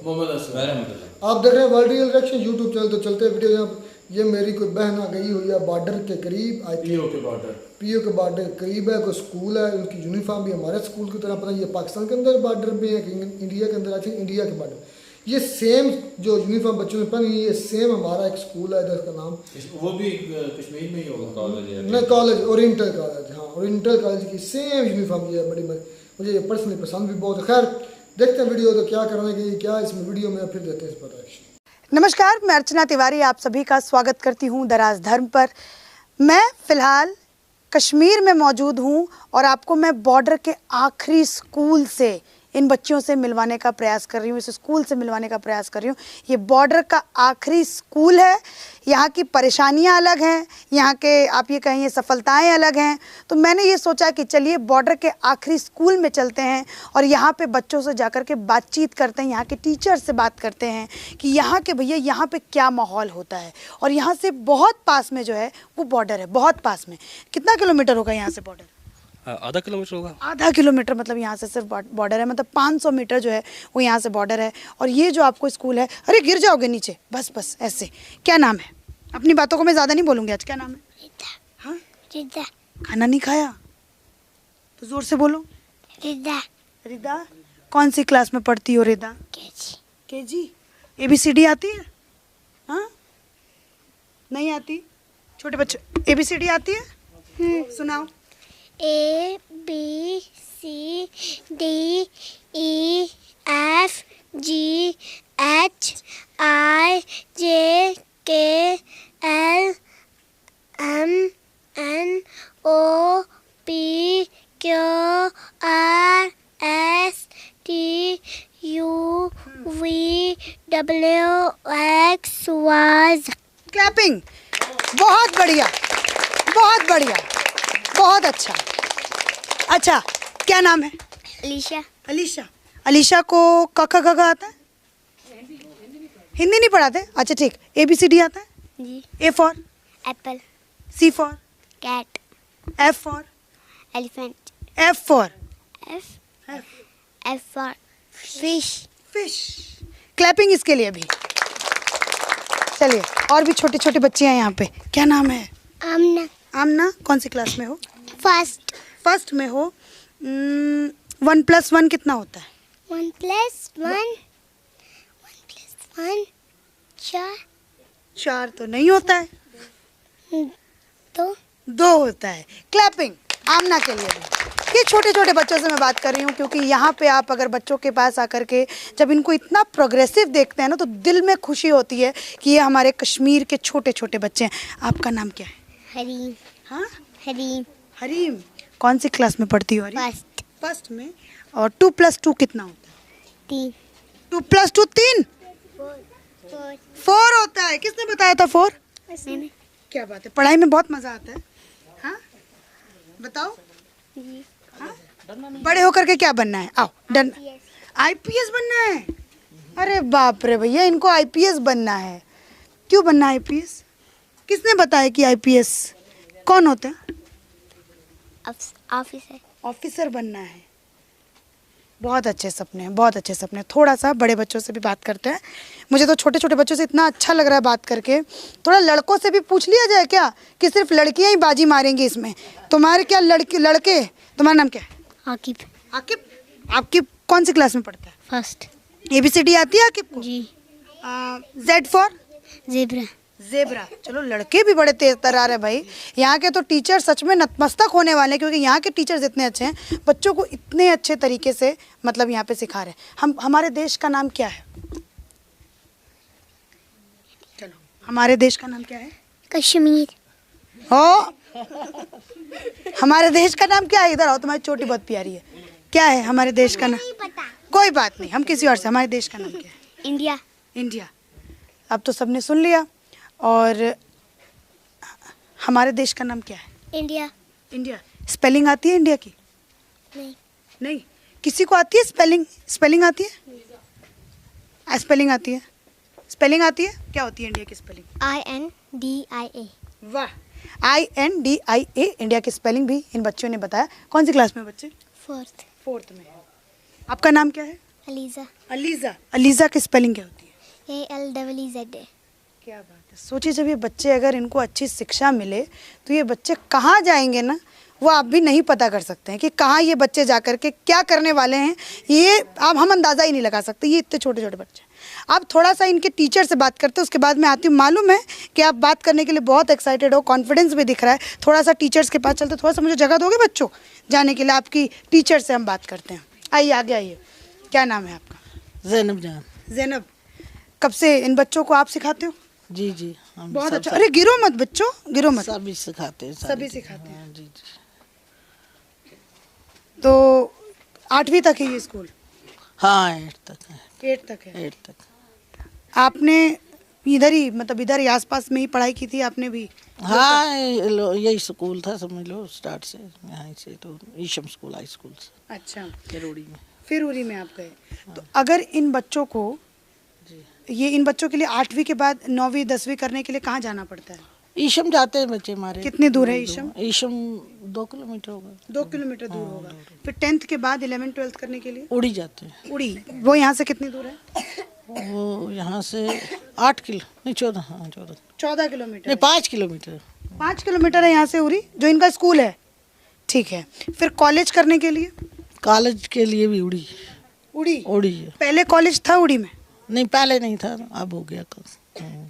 मोहम्मद असलम। आप देख रहे हैं world real reaction YouTube channel. तो चलते वीडियो यहाँ ये मेरी कोई बहन आ गई हुई है बॉर्डर के करीब, पीओ के बॉर्डर करीब है। कोई स्कूल है, उनकी यूनिफॉर्म भी हमारे स्कूल की तरह, पता नहीं ये पाकिस्तान के अंदर बॉर्डर भी है कि इंडिया के अंदर, आई थिंक इंडिया के बॉर्डर। ये सेम जो यूनिफॉर्म बच्चों ने पहनी, ये सेम हमारा एक स्कूल है इधर, का नाम वो भी कश्मीर में ही होगा, कॉलेज नहीं कॉलेज, ओरिएंटल कॉलेज। हाँ, ओरिएंटल कॉलेज की सेम यूनिफॉर्म ये है। बड़ी मुझे ये पर्सनली पसंद भी बहुत है। खैर देखते हैं वीडियो, तो क्या करने की क्या इसमें वीडियो में, फिर देते हैं इस पर रिएक्शन। नमस्कार, मैं अर्चना तिवारी आप सभी का स्वागत करती हूँ दराज धर्म पर। मैं फ़िलहाल कश्मीर में मौजूद हूँ और आपको मैं बॉर्डर के आखिरी स्कूल से इन बच्चियों से मिलवाने का प्रयास कर रही हूँ, इस स्कूल से मिलवाने का प्रयास कर रही हूँ। ये बॉर्डर का आखिरी स्कूल है। यहाँ की परेशानियाँ अलग हैं, यहाँ के आप ये कहें सफलताएँ अलग हैं। तो मैंने ये सोचा कि चलिए बॉर्डर के आखिरी स्कूल में चलते हैं और यहाँ पे बच्चों से जाकर के बातचीत करते हैं, यहाँ के टीचर से बात करते हैं कि यहाँ के भैया यहाँ पे क्या माहौल होता है। और यहाँ से बहुत पास में जो है वो बॉर्डर है, बहुत पास में। कितना किलोमीटर होगा यहाँ से बॉर्डर? आधा किलोमीटर होगा। आधा किलोमीटर, मतलब यहाँ से सिर्फ बॉर्डर है, मतलब 500 मीटर जो है वो यहाँ से बॉर्डर है। और ये जो आपको स्कूल है, अरे गिर जाओगे नीचे, बस ऐसे। क्या नाम है? अपनी बातों को मैं ज़्यादा नहीं बोलूँगी आज। क्या नाम है? रिदा। हाँ, रिदा। खाना नहीं खाया तो ज़ोर से बोलो। रिदा। रिदा। कौन सी क्लास में पढ़ती हो रिदा? केजी। ABCD आती है? हाँ, नहीं आती? छोटे बच्चे ABCD आती है? सुनाओ। A B C D E F G H I J K L M N O P Q R S T U V W X Y Z। Clapping. बहुत बढ़िया, बहुत बढ़िया, बहुत अच्छा। अच्छा, क्या नाम है? अलीशा। अलीशा। अलीशा को काका काका आता है? हिंदी नहीं पढ़ाते? अच्छा ठीक। ABCD आता है? जी। A for? Apple. C for? Cat. F for? Elephant. F for? F for fish। Fish. Clapping इसके लिए भी। चलिए, और भी छोटे छोटे बच्चे हैं यहाँ पे। क्या नाम है? आमना। आमना। कौन सी क्लास में हो? फर्स्ट। फर्स्ट में हो। 1 + 1 कितना होता है? 1 + 1 4। 4 तो नहीं होता है, 2 होता है। क्लैपिंग आमना के लिए भी। ये छोटे छोटे बच्चों से मैं बात कर रही हूँ, क्योंकि यहाँ पे आप अगर बच्चों के पास आकर के जब इनको इतना प्रोग्रेसिव देखते हैं ना, तो दिल में खुशी होती है कि ये हमारे कश्मीर के छोटे छोटे बच्चे हैं। आपका नाम क्या है? हरीम। हाँ, हरीम। हरीम। कौन सी क्लास में पढ़ती हो हरीम? फर्स्ट। फर्स्ट में। और 2 + 2 कितना होता है? 3। 2 + 2 3। 4 होता है। किसने बताया था 4? मैंने। क्या बात है, पढ़ाई में बहुत मजा आता है। हाँ, बताओ। हाँ? बड़े होकर के क्या बनना है? आओ, डन। IPS बनना है? अरे बाप रे भैया, इनको IPS बनना है। क्यों बनना है IPS? किसने बताया कि IPS कौन होता है? ऑफिसर। ऑफिसर बनना है। बहुत अच्छे सपने हैं, बहुत अच्छे सपने हैं। थोड़ा सा बड़े बच्चों से भी बात करते हैं। मुझे तो छोटे छोटे बच्चों से इतना अच्छा लग रहा है बात करके। थोड़ा लड़कों से भी पूछ लिया जाए क्या, कि सिर्फ लड़कियां ही बाजी मारेंगी इसमें? तुम्हारे क्या लड़के? तुम्हारा नाम क्या है? आकिब। आकिब। आकिब कौन सी क्लास में पढ़ता है? फर्स्ट। ABCD आती है आकिब को? जी। Z for? ज़ेब्रा। ज़ेब्रा। चलो, लड़के भी बड़े तेज तर्रार है भाई। यहाँ के तो टीचर सच में नतमस्तक होने वाले हैं, क्योंकि यहाँ के टीचर्स इतने अच्छे हैं, बच्चों को इतने अच्छे तरीके से मतलब यहाँ पे सिखा रहे हैं। हमारे देश का नाम क्या है? चलो, हमारे देश का नाम क्या है? कश्मीर। हो, हमारे देश का नाम क्या है? इधर आओ, तुम्हारी चोटी बहुत प्यारी है। क्या है हमारे देश का नाम? पता। कोई बात नहीं, हम किसी और से। हमारे देश का नाम क्या है? इंडिया। इंडिया। अब तो सबने सुन लिया। और हमारे देश का नाम क्या है? इंडिया। इंडिया। स्पेलिंग आती है इंडिया की? नहीं। नहीं। किसी को आती है स्पेलिंग? स्पेलिंग आती है? स्पेलिंग आती है? स्पेलिंग आती है? क्या होती है इंडिया की स्पेलिंग? INDIA। वाह, INDIA इंडिया की स्पेलिंग भी इन बच्चों ने बताया। कौन सी क्लास में बच्चे? फोर्थ। फोर्थ में। आपका नाम क्या है? Aliza. अलीज़ा। अलीज़ा की स्पेलिंग क्या होती है? ALEEZA. क्या बात है। सोचिए जब ये बच्चे, अगर इनको अच्छी शिक्षा मिले तो ये बच्चे कहाँ जाएंगे ना, वो आप भी नहीं पता कर सकते हैं कि कहाँ ये बच्चे जा कर के क्या करने वाले हैं। ये आप हम अंदाज़ा ही नहीं लगा सकते, ये इतने छोटे छोटे बच्चे। आप थोड़ा सा इनके टीचर से बात करते हैं, उसके बाद मैं आती हूँ। मालूम है कि आप बात करने के लिए बहुत एक्साइटेड हो, कॉन्फिडेंस भी दिख रहा है। थोड़ा सा टीचर्स के पास चलते, थोड़ा सा मुझे जगह दोगे बच्चों जाने के लिए? आपकी टीचर से हम बात करते हैं। आइए आगे आइए। क्या नाम है आपका? ज़ैनब जान। ज़ैनब, कब से इन बच्चों को आप सिखाते हो? जी जी, हम बहुत सब- अच्छा। अरे गिरो मत बच्चों, गिरो मत। सभी सिखाते हैं, सभी सिखाते हैं। हाँ, जी जी। तो 8वीं तक है ये स्कूल? हाँ 8 तक है, 8 तक है। 8 तक। आपने इधर ही, मतलब इधर ही आसपास में ही पढ़ाई की थी आपने भी? हाँ यही स्कूल था समझ लो, स्टार्ट से यहाँ से तो ईशम स्कूल, हाई स्कूल से अच्छा, किरोड़ी में। फिर उरी में आप गए। तो अगर इन बच्चों को, ये इन बच्चों के लिए 8वीं के बाद 9वीं 10वीं करने के लिए कहाँ जाना पड़ता है? ईशम जाते हैं बच्चे हमारे। कितनी दूर है ईशम? ईशम 2 किलोमीटर होगा। 2 किलोमीटर दूर होगा। फिर 10th के बाद 11th 12th करने के लिए उड़ी जाते हैं। उड़ी, वो यहाँ से कितनी दूर है? वो यहाँ से 8 किलो नहीं 14, हाँ 14 किलोमीटर। नहीं 5 किलोमीटर। 5 किलोमीटर है यहाँ से उरी, जो इनका स्कूल है। ठीक है। फिर कॉलेज करने के लिए? कॉलेज के लिए भी उड़ी उड़ी। उड़ी है। पहले कॉलेज था उड़ी में? नहीं पहले नहीं था, अब हो गया कल।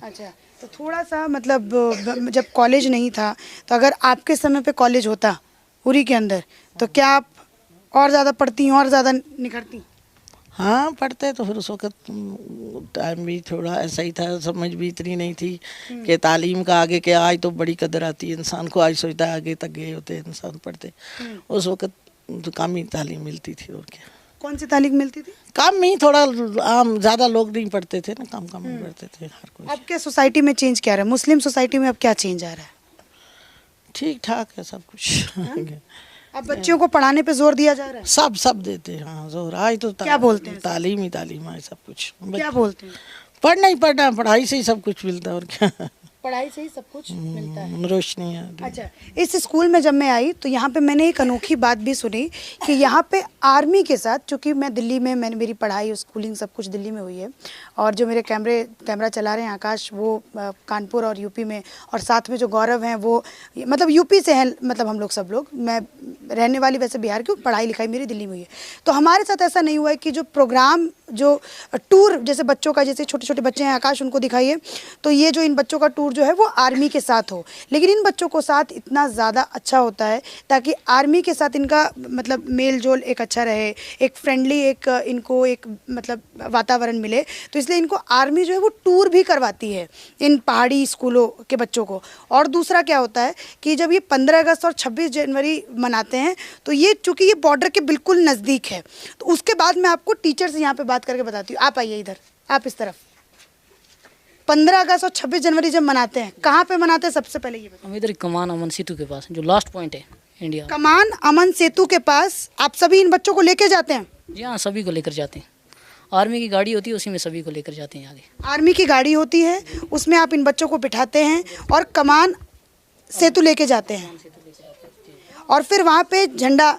अच्छा, तो थोड़ा सा मतलब जब कॉलेज नहीं था, तो अगर आपके समय पे कॉलेज होता उरी के अंदर, तो क्या आप और ज़्यादा पढ़ती, और ज़्यादा निखरती? हाँ पढ़ते तो फिर उस वक्त टाइम भी थोड़ा ऐसा ही था, समझ भी इतनी नहीं थी कि तालीम का आगे के। आज तो बड़ी कदर आती है इंसान को, आज सोचता है आगे तक गए होते इंसान पढ़ते। उस वक्त तो कम ही तालीम मिलती थी। और क्या, कौन सी तालीम मिलती थी? कम ही, थोड़ा आम, ज़्यादा लोग नहीं पढ़ते थे ना, कम ही पढ़ते थे हर कोई। अब क्या सोसाइटी में चेंज क्या आ रहा है? मुस्लिम सोसाइटी में अब क्या चेंज आ रहा है? ठीक ठाक है सब कुछ। अब बच्चियों को पढ़ाने पे जोर दिया जा रहा है? सब देते हैं, हाँ जोर। आज तो क्या बोलते हैं? तालीम ही तालीम है सब कुछ। क्या बोलते हैं? पढ़ना ही पढ़ना, पढ़ाई से ही सब कुछ मिलता है। और क्या, पढ़ाई से ही सब कुछ मिलता है। रोशनी है। अच्छा, इस स्कूल में जब मैं आई तो यहाँ पे मैंने एक अनोखी बात भी सुनी कि यहाँ पे आर्मी के साथ, चूँकि मैं दिल्ली में, मैंने मेरी पढ़ाई स्कूलिंग सब कुछ दिल्ली में हुई है, और जो मेरे कैमरा चला रहे हैं आकाश, वो कानपुर और यूपी में, और साथ में जो गौरव हैं वो मतलब यूपी से हैं, मतलब हम लोग सब लोग। मैं रहने वाली वैसे बिहार की हूँ, पढ़ाई लिखाई मेरी दिल्ली में हुई है। तो हमारे साथ ऐसा नहीं हुआ है कि जो प्रोग्राम, जो टूर, जैसे बच्चों का, जैसे छोटे छोटे बच्चे हैं आकाश, उनको दिखाइए, तो ये जो इन बच्चों का टूर जो है वो आर्मी के साथ हो। लेकिन इन बच्चों को साथ इतना ज़्यादा अच्छा होता है ताकि आर्मी के साथ इनका मतलब मेल जोल एक अच्छा रहे, एक फ्रेंडली, एक इनको एक मतलब वातावरण मिले। तो इसलिए इनको आर्मी जो है वो टूर भी करवाती है इन पहाड़ी स्कूलों के बच्चों को। और दूसरा क्या होता है कि जब ये 15 अगस्त और 26 जनवरी मनाते हैं, तो ये चूँकि ये बॉर्डर के बिल्कुल नज़दीक है, तो उसके बाद मैं आपको टीचर से यहाँ पर बात करके बताती हूँ। आप आइए इधर, आप इस तरफ। 15 अगस्त और 26 जनवरी जब मनाते हैं, कहाँ पे मनाते हैं सबसे पहले ये बताओ? हम इधर कमान अमन सेतु के पास, जो लास्ट पॉइंट है इंडिया। कमान अमन सेतु के पास आप सभी इन बच्चों को लेके जाते हैं? जी हाँ, सभी को लेकर जाते हैं। आर्मी की गाड़ी होती है, उसी में सभी को लेकर जाते हैं आगे। आर्मी की गाड़ी होती है, उसमें आप इन बच्चों को बिठाते हैं और कमान सेतु लेके जाते हैं, और फिर वहाँ पे झंडा,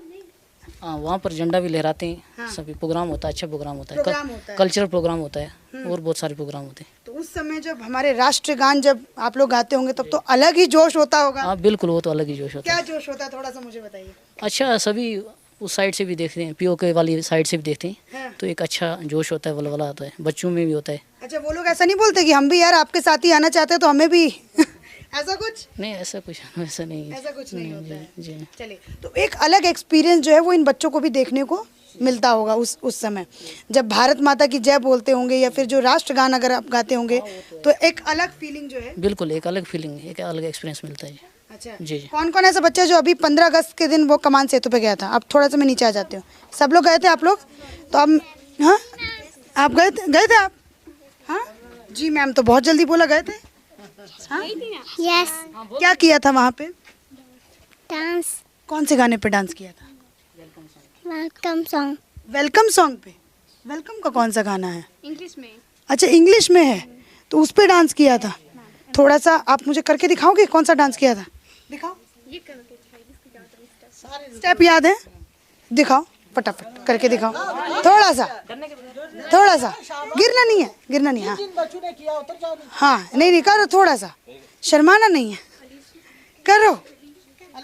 हाँ वहाँ पर झंडा भी लहराते हैं। हाँ। सभी प्रोग्राम होता है, अच्छा प्रोग्राम होता है, प्रोग्राम होता है। कल्चरल प्रोग्राम होता है, और बहुत सारे प्रोग्राम होते हैं। तो उस समय जब हमारे राष्ट्रगान जब आप लोग गाते होंगे, तब तो अलग ही जोश होता होगा। हाँ बिल्कुल, वो तो अलग ही जोश होता क्या है। जोश होता है, थोड़ा सा मुझे बताइए। अच्छा, सभी उस साइड से भी देखते हैं, पीओके वाली साइड से भी देखते हाँ। हैं, तो एक अच्छा जोश होता है, वलवला होता है, बच्चों में भी होता है। अच्छा, वो लोग ऐसा नहीं बोलते कि हम भी यार आपके साथ ही आना चाहते हैं, तो हमें भी ऐसा कुछ? नहीं ऐसा कुछ ऐसा नहीं है। ऐसा कुछ नहीं होता है। जी। चलिए, तो एक अलग एक्सपीरियंस जो है वो इन बच्चों को भी देखने को मिलता होगा उस समय, जब भारत माता की जय बोलते होंगे, या फिर जो राष्ट्रगान अगर आप गाते होंगे, तो एक अलग फीलिंग जो है, बिल्कुल एक अलग फीलिंग, एक अलग एक्सपीरियंस मिलता है। अच्छा जी। कौन कौन ऐसा बच्चा जो अभी 15 अगस्त के दिन वो कमान सेतु पे गया था? आप थोड़ा सा मैं नीचे आ जाती हूँ। सब लोग गए थे आप लोग? तो अब हाँ, आप गए थे आप? हाँ जी मैम, तो बहुत जल्दी बोला गए थे। हाँ? Yes. क्या किया था वहाँ पे? Dance. कौन से गाने पे डांस किया था? Welcome song. वेलकम सॉन्ग पे। वेलकम का कौन सा गाना है? English में. अच्छा, इंग्लिश में है, तो उस पे डांस किया था। थोड़ा सा आप मुझे करके दिखाओगे कौन सा डांस किया था? दिखाओ। स्टेप याद है? दिखाओ। फटाफट करके दिखाओ, थोड़ा सा, थोड़ा सा, गिरना नहीं है, गिरना नहीं, हाँ हाँ, नहीं नहीं, करो थोड़ा सा, शर्माना नहीं है, करो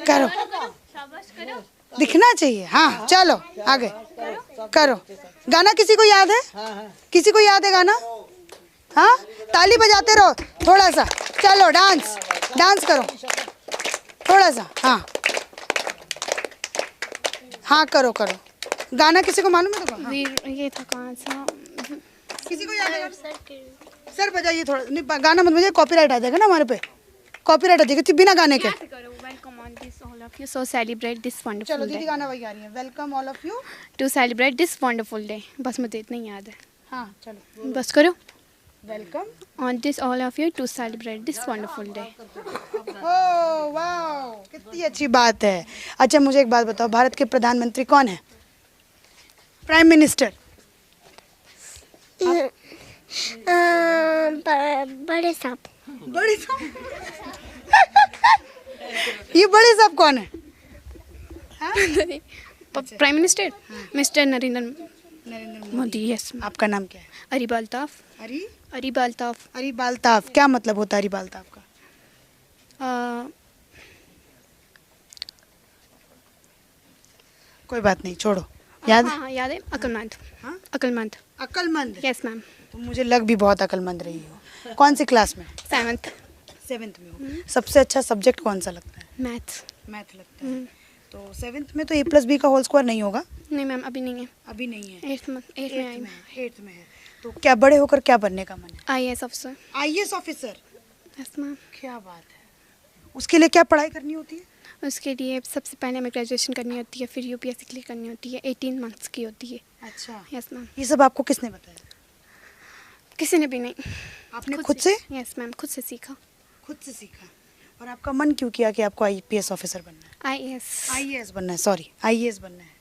करो, दिखना चाहिए, हाँ चलो आगे करो। गाना किसी को याद है? किसी को याद है गाना? हाँ, ताली बजाते रहो थोड़ा सा, चलो डांस, डांस करो थोड़ा सा, हाँ हाँ करो करो। गाना किसी को मालूम है? तो हाँ। ये था कहाँ सा? किसी को याद है? सर बजाइए थोड़ा, नहीं गाना मत बजाइए, कॉपीराइट आ जाएगा ना हमारे पे, कॉपीराइट आ जाएगा बिना गाने के। Welcome on this all of you. So celebrate this wonderful चलो day. दीदी गाना वही आ रही है, welcome all of you. To celebrate this wonderful day. बस मुझे इतना ही याद है। हाँ चलो, बस करो। Welcome. On this all of you to celebrate this wonderful day. Oh wow, कितनी अच्छी बात है। अच्छा मुझे एक बात बताओ, भारत के प्रधानमंत्री कौन है? Prime minister? बड़े साहब। बड़ी साहब ये बड़े साहब कौन है? Prime minister mister Narendra Modi. Yes. आपका नाम क्या है? अरीबा अल्ताफ। अरीबा अल्ताफ। अरीबा अल्ताफ, क्या मतलब होता है अरीबा अल्ताफ का? कोई बात नहीं, छोड़ो। याद? हाँ याद है। अक्लमंद। अक्लमंद। अक्लमंद। Yes ma'am. तो मुझे लग भी बहुत अक्लमंद रही हो। कौन सी क्लास में? 7th। 7th में हो। सबसे अच्छा सब्जेक्ट कौन सा लगता है? मैथ्स। मैथ लगता है। तो 7th में तो A+B का होल स्क्वायर नहीं होगा? नहीं मैम, अभी नहीं है। अभी नहीं है। 8th में आई। 8th में है। तो क्या बड़े होकर क्या बनने का मन है? IAS officer. IAS officer. Yes ma'am. क्या बात है। उसके लिए क्या पढ़ाई करनी होती है? उसके लिए सबसे पहले हमें ग्रेजुएशन करनी होती है, फिर UPSC क्लियर करनी होती है, 18 मंथ्स की होती है। अच्छा। Yes ma'am. ये सब आपको किसने बताया? किसी ने भी नहीं। आपने खुद से? यस मैम, खुद से सीखा। खुद से सीखा। और आपका मन क्यों किया कि आपको IPS ऑफिसर बनना है? IAS बनना है, सॉरी IAS बनना है।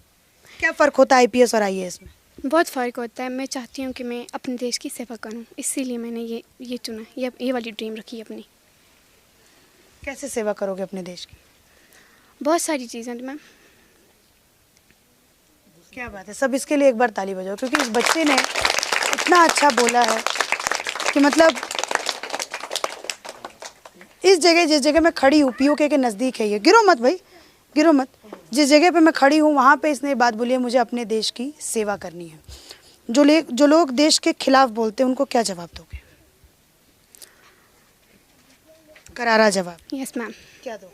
क्या फ़र्क होता है IPS और IAS में? बहुत फ़र्क होता है। मैं चाहती हूँ कि मैं अपने देश की सेवा करूँ, इसीलिए मैंने ये चुना, ये वाली ड्रीम रखी है अपनी। कैसे सेवा करोगे अपने देश की? बहुत सारी चीज़ें मैम। क्या बात है, सब इसके लिए एक बार ताली बजाओ, क्योंकि इस बच्चे ने इतना अच्छा बोला है कि मतलब इस जगह, जिस जगह मैं खड़ी हूँ, POK के नज़दीक है ये, गिरो मत भाई, गिरो मत, जिस जगह पे मैं खड़ी हूँ वहाँ पे इसने ये बात बोली है, मुझे अपने देश की सेवा करनी है। जो लोग देश के खिलाफ बोलते हैं उनको क्या जवाब दोगे? करारा जवाब। Yes ma'am. क्या दो?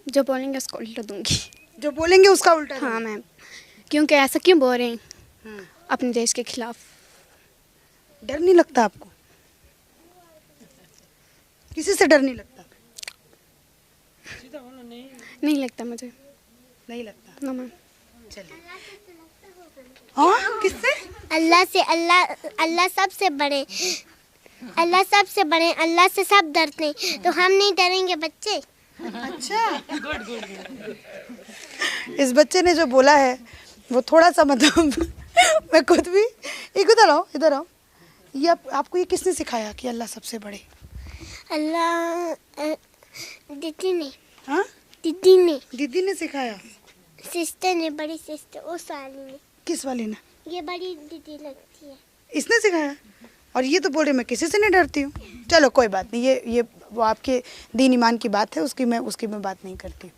जो बोलेंगे उसको उल्टा दूंगी। जो बोलेंगे उसका उल्टा? हाँ मैम। क्योंकि ऐसा क्यों बोल रहे हैं अपने देश के खिलाफ? डर नहीं लगता आपको? किसी से डर नहीं लगता? नहीं लगता मुझे। नहीं लगता? No ma'am. चलिए। हाँ, किससे? अल्लाह से। अल्लाह सबसे बड़े, अल्लाह सबसे बड़े, अल्लाह से सब डरते हैं, तो हम नहीं डरेंगे बच्चे। अच्छा। इस बच्चे ने जो बोला है वो थोड़ा सा मतलब मैं खुद भी, इधर आओ, इधर आओ। ये आपको ये किसने सिखाया कि अल्लाह सबसे बड़े? अल्लाह दीदी ने। हाँ, दीदी ने सिखाया। सिस्टर ने, बड़ी सिस्टर उस वाली ने। किस वाली ने? ये बड़ी दीदी लगती है। इसने सिखाया। और ये तो बोल रहे मैं किसी से नहीं डरती हूँ। चलो कोई बात नहीं, ये वो आपके दीन ईमान की बात है, उसकी मैं बात नहीं करती।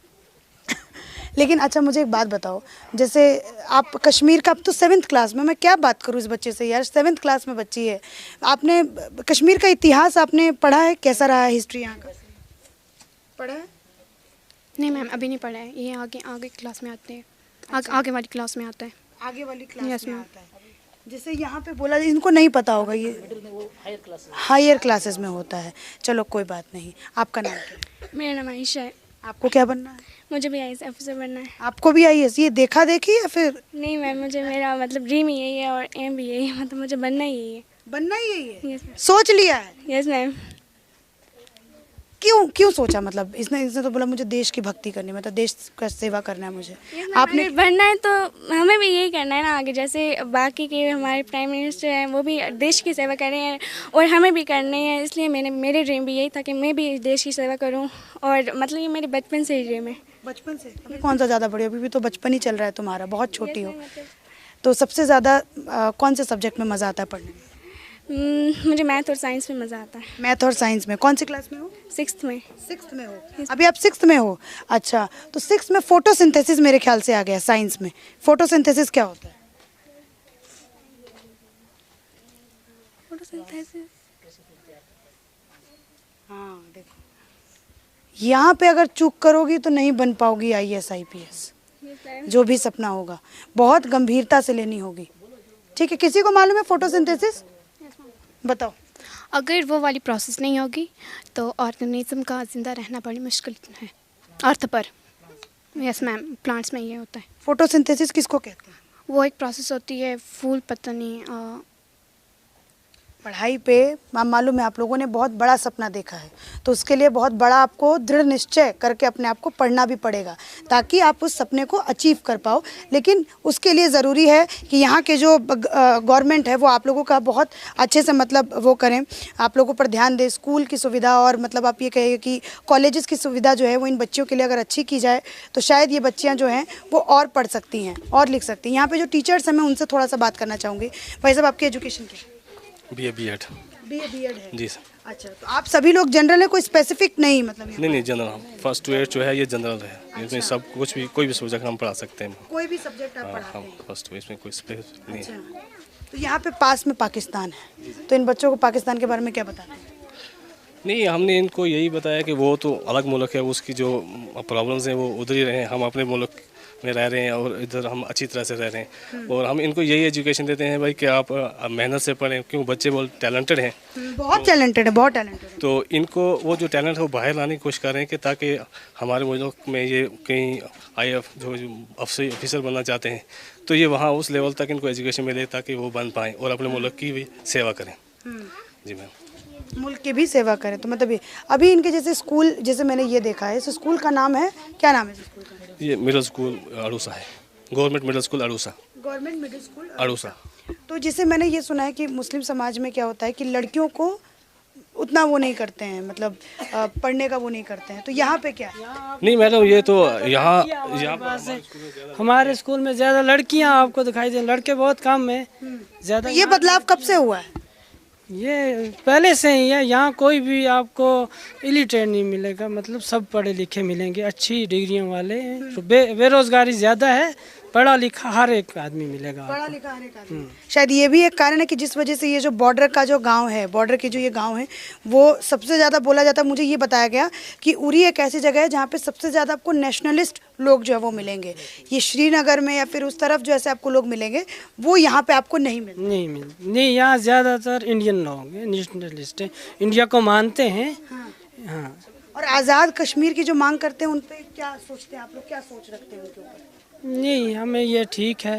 लेकिन अच्छा मुझे एक बात बताओ, जैसे आप कश्मीर का, अब तो 7th क्लास में, मैं क्या बात करूँ इस बच्चे से यार, 7th क्लास में बच्ची है। आपने कश्मीर का इतिहास आपने पढ़ा है? कैसा रहा है हिस्ट्री यहाँ का? पढ़ा है? नहीं मैम, अभी नहीं पढ़ा है। ये आगे क्लास में आते हैं। आगे वाली क्लास में आता है। आगे वाली क्लास Yes, में ma'am. आता है। जैसे यहाँ पे बोला, इनको नहीं पता होगा, ये हायर क्लासेस में होता है। चलो कोई बात नहीं। आपका नाम क्या है? मेरा नाम आयशा है। आपको क्या बनना है? मुझे भी IAS ऑफिसर बनना है। आपको भी IAS? ये देखा देखी या फिर? नहीं मैम, मुझे मेरा मतलब ड्रीम ही यही है और एम भी यही है, मतलब मुझे बनना ही यही है। बनना ही यही है? Yes ma'am. सोच लिया है? Yes ma'am. क्यों सोचा? मतलब इसने तो बोला मुझे देश की भक्ति करनी है, मतलब देश का सेवा करना है मुझे। आपने बनना है तो हमें भी यही करना है ना आगे, जैसे बाकी के हमारे प्राइम मिनिस्टर हैं वो भी देश की सेवा कर रहे हैं और हमें भी करनी है, इसलिए मेरे ड्रीम भी यही था कि मैं भी देश की सेवा करूं, और मतलब ये मेरे बचपन से ही ड्रीम है। बचपन से? अभी कौन सा ज़्यादा बड़े हो? अभी भी तो बचपन ही चल रहा है तुम्हारा, बहुत छोटी हो। तो सबसे ज़्यादा कौन से सब्जेक्ट में मज़ा आता है पढ़ने में? मुझे मैथ और साइंस में मज़ा आता है। मैथ और साइंस में? कौन सी क्लास में हो? 6th में। 6th में हो? अभी आप 6th में हो? अच्छा, तो 6th में फोटोसिंथेसिस मेरे ख्याल से आ गया साइंस में। फोटोसिंथेसिस क्या होता है? हाँ देखो, यहाँ पे अगर चूक करोगी तो नहीं बन पाओगी IAS IPS, जो भी सपना होगा बहुत गंभीरता से लेनी होगी। ठीक है, किसी को मालूम है फोटोसिंथेसिस? बताओ। अगर वो वाली प्रोसेस नहीं होगी तो ऑर्गेनिज्म का जिंदा रहना बड़ी मुश्किल है अर्थ पर। यस मैम, प्लांट्स में ये होता है। फोटोसिंथेसिस किसको कहते हैं? वो एक प्रोसेस होती है, फूल पता नहीं पढ़ाई पे मालूम है आप लोगों ने बहुत बड़ा सपना देखा है, तो उसके लिए बहुत बड़ा आपको दृढ़ निश्चय करके अपने आप को पढ़ना भी पड़ेगा ताकि आप उस सपने को अचीव कर पाओ। लेकिन उसके लिए ज़रूरी है कि यहाँ के जो गवर्नमेंट है वो आप लोगों का बहुत अच्छे से मतलब वो करें, आप लोगों पर ध्यान दें। स्कूल की सुविधा और मतलब आप ये कहिए कि कॉलेजेस की सुविधा जो है वो इन बच्चियों के लिए अगर अच्छी की जाए तो शायद ये बच्चियाँ जो हैं वो और पढ़ सकती हैं और लिख सकती हैं। यहाँ पर जो टीचर्स हैं मैं उनसे थोड़ा सा बात करना चाहूँगी। भाई साहब, आपकी एजुकेशन क्या है? BA B.Ed है जी सर। अच्छा, तो आप सभी लोग जनरल है, कोई स्पेसिफिक नहीं मतलब? नहीं जनरल, फर्स्ट टू 8 जो है ये जनरल है। इसमें सब कुछ भी कोई भी सब्जेक्ट हम पढ़ा सकते हैं। कोई भी सब्जेक्ट आप पढ़ाते हम हैं? फर्स्ट टू, इसमें कोई स्पेसिफिक नहीं है। तो यहाँ पे पास में पाकिस्तान है, तो इन बच्चों को पाकिस्तान के बारे में क्या बताते हैं? नहीं, हमने इनको यही बताया कि वो तो अलग मुल्क है, उसकी जो प्रॉब्लम्स हैं वो उधर ही रहे। हम अपने मुल्क में रह रहे हैं और इधर हम अच्छी तरह से रह रहे हैं। और हम इनको यही एजुकेशन देते हैं भाई कि आप मेहनत से पढ़ें, क्योंकि बच्चे बहुत टैलेंटेड हैं। बहुत टैलेंटेड है, बहुत टैलेंटेड है। तो इनको वो जो टैलेंट है वो बाहर लाने की कोशिश कर रहे हैं कि ताकि हमारे मुल्क में ये कहीं IAF जो ऑफिसर बनना चाहते हैं तो ये वहाँ उस लेवल तक इनको एजुकेशन मिले ताकि वो बन पाएँ और अपने मुल्क की भी सेवा करें। जी मैम, मुल्क की भी सेवा करें। तो मतलब अभी इनके जैसे स्कूल, जैसे मैंने ये देखा है, इस स्कूल का नाम है, क्या नाम है स्कूल का? ये मिडिल स्कूल अड़ूसा है, government middle school Adusa. Government middle school Adusa. तो जैसे मैंने ये सुना है कि मुस्लिम समाज में क्या होता है कि लड़कियों को उतना वो नहीं करते हैं, मतलब पढ़ने का वो नहीं करते हैं, तो यहाँ पे क्या है? नहीं मैडम, ये तो यहाँ हमारे स्कूल में ज़्यादा लड़कियाँ आपको दिखाई दे, लड़के बहुत कम है ज़्यादा। ये बदलाव कब से हुआ है? ये पहले से ही है। यहाँ कोई भी आपको इलिटरेट नहीं मिलेगा, मतलब सब पढ़े लिखे मिलेंगे, अच्छी डिग्रियों वाले। तो बेरोजगारी ज़्यादा है, पढ़ा लिखा हर एक आदमी मिलेगा। पढ़ा लिखा हर एक आदमी। शायद ये भी एक कारण है कि जिस वजह से ये जो बॉर्डर का जो गांव है, बॉर्डर के जो ये गांव है, वो सबसे ज़्यादा बोला जाता है। मुझे ये बताया गया कि उरी एक ऐसी जगह है जहाँ पे सबसे ज़्यादा आपको नेशनलिस्ट लोग जो है वो मिलेंगे। ये श्रीनगर में या फिर उस तरफ जो ऐसे आपको लोग मिलेंगे वो यहाँ पे आपको नहीं मिलते। नहीं, यहाँ ज़्यादातर इंडियन लोग हैं, नेशनलिस्ट हैं, इंडिया को मानते हैं। हाँ। और आज़ाद कश्मीर की जो मांग करते हैं उन पर क्या सोचते हैं आप लोग, क्या सोच रखते हैं उनके ऊपर? नहीं, हमें ये ठीक है,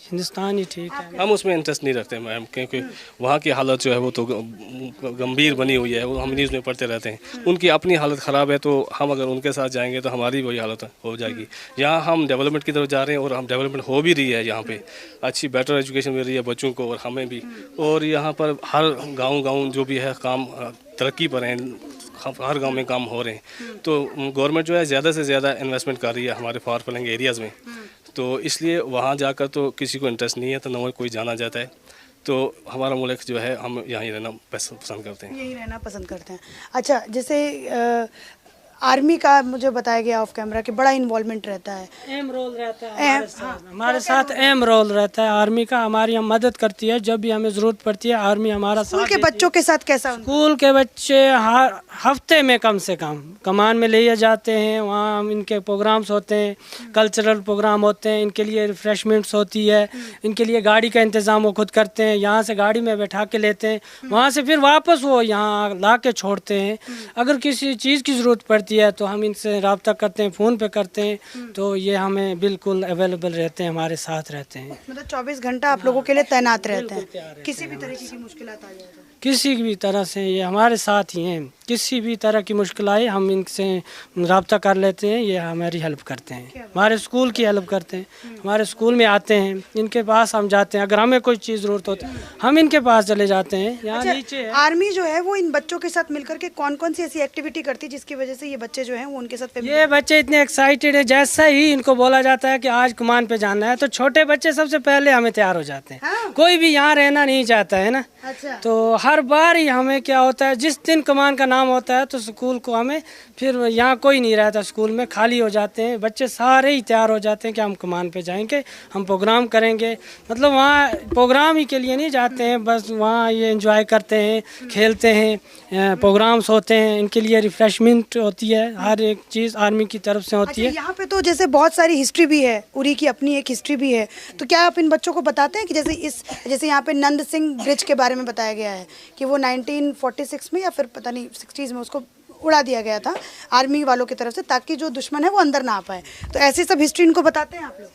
हिंदुस्तान ही ठीक है। हम उसमें इंटरेस्ट नहीं रखते मैम, क्योंकि वहाँ की हालत जो है वो तो गंभीर बनी हुई है, वो हम न्यूज़ में पढ़ते रहते हैं। उनकी अपनी हालत ख़राब है, तो हम अगर उनके साथ जाएंगे तो हमारी वही हालत हो जाएगी। यहाँ हम डेवलपमेंट की तरफ जा रहे हैं और हम डेवलपमेंट हो भी रही है। यहाँ पे अच्छी बेटर एजुकेशन मिल रही है बच्चों को और हमें भी। और यहाँ पर हर गाँव जो भी है काम तरक्की पर हैं, हर गांव में काम हो रहे हैं। तो गवर्नमेंट जो है ज़्यादा से ज़्यादा इन्वेस्टमेंट कर रही है हमारे फार फ्लंग एरियाज़ में। तो इसलिए वहाँ जाकर तो किसी को इंटरेस्ट नहीं है, तो न कोई जाना चाहता है। तो हमारा मुल्क जो है हम यहाँ ही रहना पसंद करते हैं। यही रहना पसंद करते हैं। अच्छा, जैसे आर्मी का मुझे बताया गया ऑफ कैमरा कि बड़ा इन्वॉल्वमेंट रहता है, अहम रोल रहता है हमारे साथ अहम रोल रहता है आर्मी का। हमारी हम मदद करती है जब भी हमें ज़रूरत पड़ती है, आर्मी हमारा साथ। स्कूल के बच्चों के साथ कैसा? स्कूल के बच्चे हर हफ्ते में कम से कम कमान में ले जाते हैं, वहाँ हम इनके प्रोग्राम्स होते हैं, कल्चरल प्रोग्राम होते हैं, इनके लिए रिफ्रेशमेंट्स होती है, इनके लिए गाड़ी का इंतज़ाम वो खुद करते हैं। यहाँ से गाड़ी में बैठा के लेते हैं, वहाँ से फिर वापस वो यहाँ ला के छोड़ते हैं। अगर किसी चीज़ की ज़रूरत पड़ती है तो हम इनसे रब्ता करते हैं, फ़ोन पे करते हैं, तो ये हमें बिल्कुल अवेलेबल रहते हैं, हमारे साथ रहते हैं। मतलब 24 घंटा आप लोगों के लिए तैनात रहते हैं, किसी भी तरीके की मुश्किलात आ जाए तो? किसी भी तरह से ये हमारे साथ ही हैं। किसी भी तरह की मुश्किल आए हम इनसे रब्ता कर लेते हैं, ये हमारी हेल्प करते हैं, हमारे स्कूल की हेल्प करते हैं, हमारे स्कूल में आते हैं, इनके पास हम जाते हैं। अगर हमें कोई चीज़ ज़रूरत होती है हम इनके पास चले जाते हैं। यहाँ नीचे है। आर्मी जो है वो इन बच्चों के साथ मिलकर के कौन कौन सी ऐसी एक्टिविटी करती है जिसकी वजह से ये बच्चे जो हैं वो उनके साथ ये बच्चे इतने एक्साइटेड है, जैसा ही इनको बोला जाता है कि आज कमान पे जाना है तो छोटे बच्चे सबसे पहले हमें तैयार हो जाते हैं। हाँ? कोई भी यहाँ रहना नहीं चाहता है ना। अच्छा। तो हर बार ही हमें क्या होता है, जिस दिन कमान का नाम होता है तो स्कूल को हमें फिर यहाँ कोई नहीं रहता, स्कूल में खाली हो जाते हैं बच्चे, सारे ही तैयार हो जाते हैं कि हम कमान पे जाएंगे, हम प्रोग्राम करेंगे। मतलब वहाँ प्रोग्राम ही के लिए नहीं जाते हैं, बस वहाँ ये एंजॉय करते हैं, खेलते हैं, प्रोग्राम्स होते हैं, इनके लिए रिफ्रेशमेंट होती है, हर एक चीज़ आर्मी की तरफ से होती है। यहाँ पे तो जैसे बहुत सारी हिस्ट्री भी है, उरी की अपनी एक हिस्ट्री भी है, तो क्या आप इन बच्चों को बताते हैं कि जैसे यहाँ पे नंद सिंह ब्रिज के बारे में बताया गया है कि वो 1946 में या फिर पता नहीं 60s में उसको उड़ा दिया गया था आर्मी वालों की तरफ से, ताकि जो दुश्मन है वो अंदर ना आ पाए, तो ऐसी सब हिस्ट्री इनको बताते हैं आप लोग?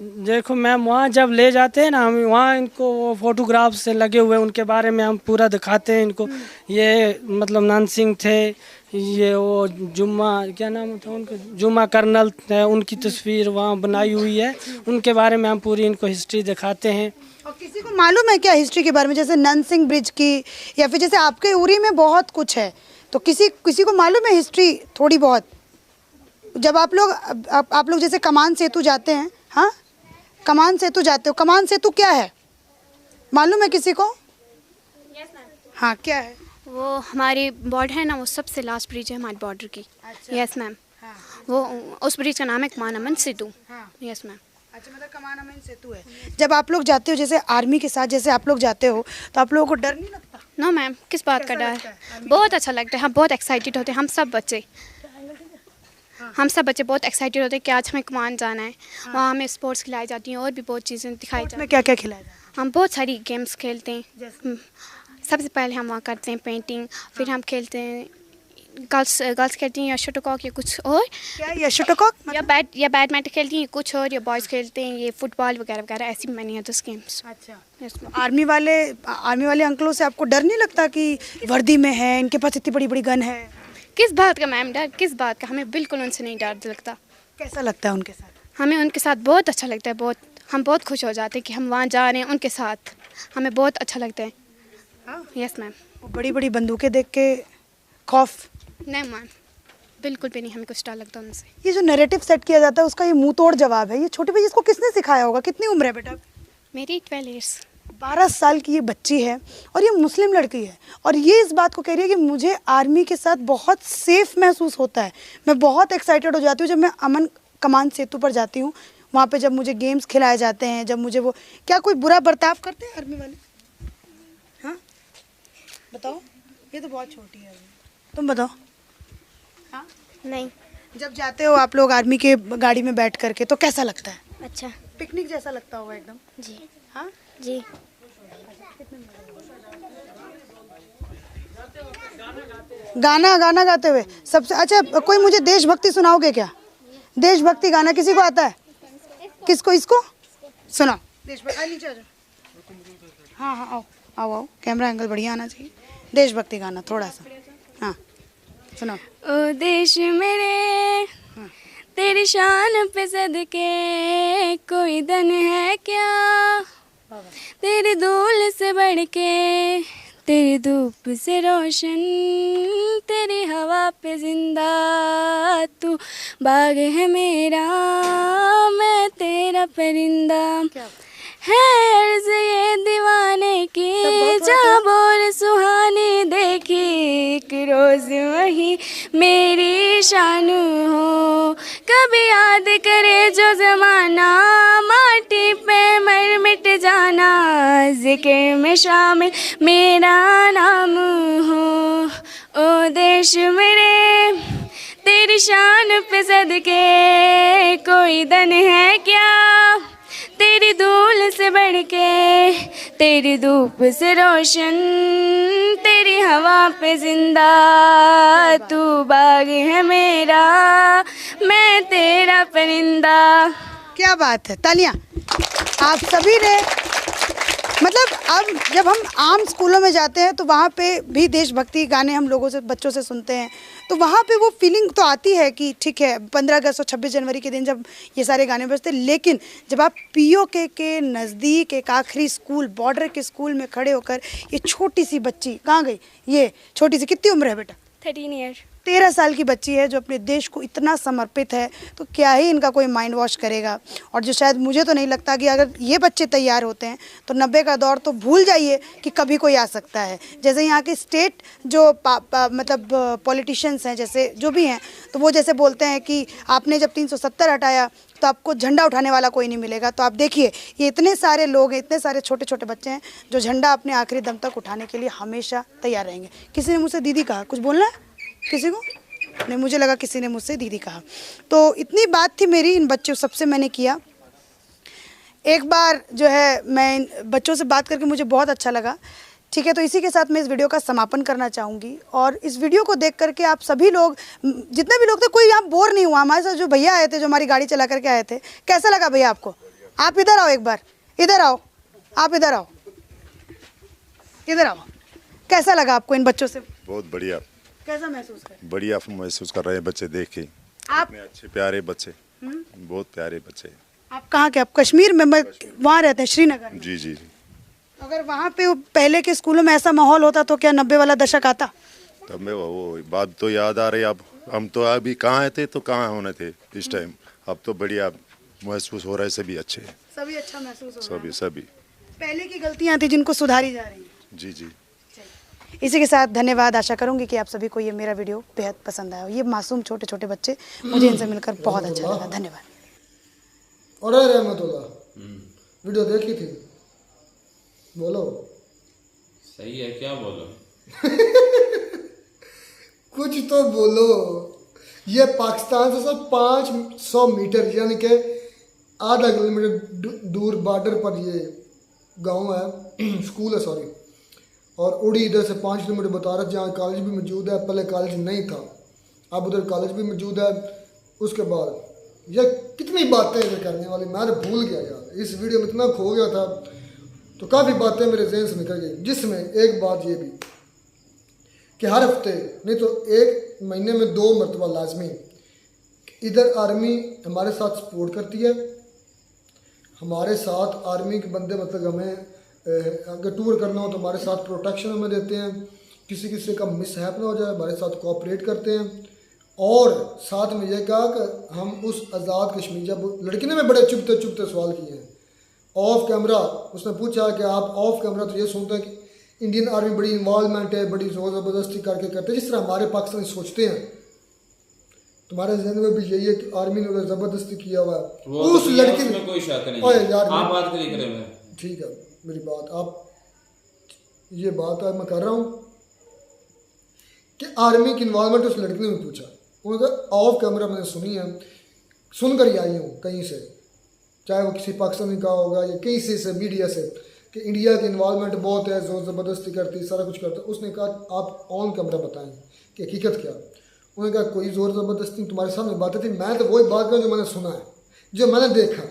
देखो मैम, वहाँ जब ले जाते हैं ना हम, वहाँ इनको वो फोटोग्राफ से लगे हुए उनके बारे में हम पूरा दिखाते हैं इनको। ये मतलब नंद सिंह थे, ये वो जुम्मा क्या नाम था उनका, जुम्मा कर्नल है, उनकी तस्वीर वहाँ बनाई हुई है, उनके बारे में हम पूरी इनको हिस्ट्री दिखाते हैं। और किसी को मालूम है क्या हिस्ट्री के बारे में, जैसे नंद सिंह ब्रिज की, या फिर जैसे आपके उरी में बहुत कुछ है, तो किसी को मालूम है हिस्ट्री थोड़ी बहुत? जब आप लोग जैसे कमान सेतु जाते हैं, हाँ कमान सेतु जाते हो, कमान सेतु क्या है मालूम है किसी को? हाँ क्या है वो? हमारी बॉर्डर है ना, वो सबसे लास्ट ब्रिज है हमारी बॉर्डर की। Yes ma'am. वो उस ब्रिज का नाम है कमान अमन सेतु। Yes ma'am. अच्छा, मतलब कमान अमन सेतु है। जब आप लोग जाते हो जैसे आर्मी के साथ, जैसे आप लोग जाते हो, तो आप लोगों को डर नहीं लगता? नो मैम, किस बात का डर? बहुत अच्छा लगता है, हम बहुत एक्साइटेड होते हैं, हम सब बच्चे बहुत एक्साइटेड होते हैं कि आज हमें कमान जाना है। वहाँ हमें स्पोर्ट्स खिलाई जाती हैं और भी बहुत चीज़ें दिखाई जाती हैं। क्या क्या खिलाया जाता है? हम बहुत सारी गेम्स खेलते हैं। सबसे पहले हम वहाँ करते हैं पेंटिंग, फिर हम खेलते हैं, गर्ल्स खेलती हैं या शटलकॉक या कुछ और। क्या या शटलकॉक या बैडमिंटन खेलती हैं कुछ और, या बॉयज़ खेलते हैं ये फुटबॉल वगैरह वगैरह, ऐसी मैनी अदर्स गेम्स। अच्छा। आर्मी वाले अंकलों से आपको डर नहीं लगता कि वर्दी में है, इनके पास इतनी बड़ी बड़ी गन है? किस बात का मैम डर, किस बात का? हमें बिल्कुल उनसे नहीं डर लगता। कैसा लगता है उनके साथ? हमें उनके साथ बहुत अच्छा लगता है, हम बहुत खुश हो जाते हैं कि हम वहाँ जा रहे हैं उनके साथ, हमें बहुत अच्छा लगता है। Yes ma'am. बड़ी बड़ी बंदूकें देख के खौफ? नहीं मैम, बिल्कुल भी नहीं, हमें कुछ डर लगता उनसे। ये जो नैरेटिव सेट किया जाता है उसका ये मुंह तोड़ जवाब है। ये छोटी बच्ची, इसको किसने सिखाया होगा? कितनी उम्र है बेटा? मेरी 12 ईयर्स। 12 साल की ये बच्ची है और ये मुस्लिम लड़की है, और ये इस बात को कह रही है कि मुझे आर्मी के साथ बहुत सेफ महसूस होता है, मैं बहुत एक्साइटेड हो जाती हूँ जब मैं अमन कमान सेतु पर जाती हूँ। वहाँ पे जब मुझे गेम्स खिलाए जाते हैं, जब मुझे वो, क्या कोई बुरा बर्ताव करते हैं आर्मी वाले? हाँ बताओ, ये तो बहुत छोटी है, तुम बताओ। हाँ नहीं। जब जाते हो आप लोग आर्मी के गाड़ी में बैठ करके तो कैसा लगता है? अच्छा, पिकनिक जैसा लगता होगा एकदम। जी। हाँ जी। गाना गाते हुए सबसे अच्छा, कोई मुझे देशभक्ति सुनाओगे क्या? देशभक्ति गाना किसी को आता है? किसको? इसको सुनाओ देशभक्ति। नीचे आ जाओ। हाँ हाँ आओ आओ, कैमरा एंगल बढ़िया आना चाहिए। देशभक्ति गाना थोड़ा सा, हाँ सुनाओ। ओ देश मेरे तेरी शान पे सदके कोई धन है क्या, तेरी धूल से बढ़ के, तेरी धूप से रोशन, तेरी हवा पे जिंदा, तू बाग है मेरा, मैं तेरा परिंदा, है अर्ज़ ये दीवाने की, जहाँ बोल सुहानी देखी, एक रोज़ वही मेरी शान हो, कभी याद करे जो ज़माना, माटी पे मर मिट जाना, ज़िक्र में शामिल मेरा नाम हो। ओ देश मेरे तेरी शान पे सदके कोई धन है क्या, तेरी धूल से बढ़ के, तेरी धूप से रोशन, तेरी हवा पे जिंदा, तू बाग है मेरा, मैं तेरा परिंदा। क्या बात है, तालियां। आप सभी ने मतलब अब जब हम आम स्कूलों में जाते हैं तो वहाँ पे भी देशभक्ति गाने हम लोगों से बच्चों से सुनते हैं, तो वहाँ पे वो फीलिंग तो आती है कि ठीक है 15 अगस्त और 26 जनवरी के दिन जब ये सारे गाने बजते, लेकिन जब आप पीओके के नज़दीक एक आखिरी स्कूल, बॉर्डर के स्कूल में खड़े होकर ये छोटी सी बच्ची, कहाँ गई ये छोटी सी, कितनी उम्र है बेटा? 13 ईयर। 13 साल की बच्ची है जो अपने देश को इतना समर्पित है, तो क्या ही इनका कोई माइंड वॉश करेगा। और जो शायद मुझे तो नहीं लगता कि अगर ये बच्चे तैयार होते हैं तो 90 का दौर तो भूल जाइए कि कभी कोई आ सकता है। जैसे यहाँ के स्टेट जो मतलब पॉलिटिशियंस हैं, जैसे जो भी हैं, तो वो जैसे बोलते हैं कि आपने जब 370 हटाया तो आपको झंडा उठाने वाला कोई नहीं मिलेगा। तो आप देखिए ये इतने सारे लोग हैं, इतने सारे छोटे छोटे बच्चे हैं जो झंडा अपने आखिरी दम तक उठाने के लिए हमेशा तैयार रहेंगे। किसी ने मुझसे दीदी कहा, कुछ बोलना है किसी को? नहीं, मुझे लगा किसी ने मुझसे दीदी कहा। तो इतनी बात थी मेरी इन बच्चों सबसे मैंने किया। एक बार जो है मैं इन बच्चों से बात करके मुझे बहुत अच्छा लगा। ठीक है, तो इसी के साथ मैं इस वीडियो का समापन करना चाहूँगी। और इस वीडियो को देख करके आप सभी लोग, जितने भी लोग थे, कोई यहाँ बोर नहीं हुआ। हमारे साथ जो भैया आए थे, जो हमारी गाड़ी चला करके आए थे, कैसा लगा भैया आपको? आप इधर आओ, एक बार इधर आओ, आप इधर आओ, इधर आओ। कैसा लगा आपको इन बच्चों से? बहुत बढ़िया। कैसा महसूस कर? बढ़िया महसूस कर रहे हैं बच्चे देख के। आप अच्छे प्यारे बच्चे, बहुत प्यारे बच्चे। आप कहाँ के? आप कश्मीर में? वहाँ रहते हैं, श्रीनगर में? जी जी जी। अगर वहाँ पे पहले के स्कूलों में ऐसा माहौल होता तो क्या 90 वाला दशक आता? तब मैं वो बात तो याद आ रही। अब हम तो अभी कहाँ थे तो कहाँ होने थे इस टाइम। अब तो बढ़िया महसूस हो रहा है, सभी अच्छे, सभी अच्छा महसूस हो रहा है। सभी पहले की गलतियाँ थी जिनको सुधारी जा रही है। जी जी। इसी के साथ धन्यवाद। आशा करूंगी कि आप सभी को ये मेरा वीडियो बेहद पसंद आया। ये मासूम छोटे छोटे बच्चे, मुझे इनसे मिलकर बहुत अच्छा लगा। धन्यवाद। और रहमतुल्लाह, वीडियो देखी थी? बोलो। सही है, क्या बोलो? कुछ तो बोलो। ये पाकिस्तान से सब 500 मीटर यानी कि आधा किलोमीटर दूर बॉर्डर पर ये गांव है, स्कूल है सॉरी। और उड़ी इधर से 5 किलोमीटर बतारस, जहाँ कॉलेज भी मौजूद है। पहले कॉलेज नहीं था, अब उधर कॉलेज भी मौजूद है। उसके बाद ये कितनी बातें इधर करने वाली, मैं तो भूल गया यार। इस वीडियो में इतना खो गया था तो काफ़ी बातें मेरे जहन से निकल गई। जिसमें एक बात ये भी कि हर हफ्ते नहीं तो 1 महीने में 2 मरतबा लाजमी इधर आर्मी हमारे साथ सपोर्ट करती है। हमारे साथ आर्मी के बंदे मतलब हमें अगर टूर करना हो तो हमारे साथ प्रोटेक्शन हमें देते हैं। किसी का मिसहैप ना हो जाए, हमारे साथ कोऑपरेट करते हैं। और साथ में यह कहा कि हम उस आज़ाद कश्मीर, जब लड़की ने में बड़े चुभते सवाल किए हैं ऑफ कैमरा, उसने पूछा कि आप ऑफ कैमरा तो ये सुनते हैं कि इंडियन आर्मी बड़ी इन्वॉल्वमेंट है, बड़ी ज़ोर ज़बरदस्ती करके करते हैं, जिस तरह हमारे पाकिस्तानी सोचते हैं। तुम्हारे जहन में भी यही है कि आर्मी ने ज़बरदस्ती किया हुआ है उस लड़की में, कोई शक नहीं। यार आप बात करिए। ठीक है, मेरी बात आप ये बात मैं कर रहा हूँ कि आर्मी की इन्वॉल्वमेंट उस लड़की ने भी पूछा। उन्होंने कहा ऑफ कैमरा मैंने सुनी है, सुनकर ही आई हूँ कहीं से, चाहे वो किसी पाकिस्तानी का होगा या कहीं से मीडिया से, कि इंडिया की इन्वॉल्वमेंट बहुत है, ज़ोर ज़बरदस्ती करती है, सारा कुछ करता है। उसने कहा आप ऑन कैमरा बताएं कि हकीकत क्या। उन्होंने कहा कोई ज़ोर ज़बरदस्ती, तुम्हारे सामने बातें थी, मैं तो वही बात कर जो मैंने सुना है, जो मैंने देखा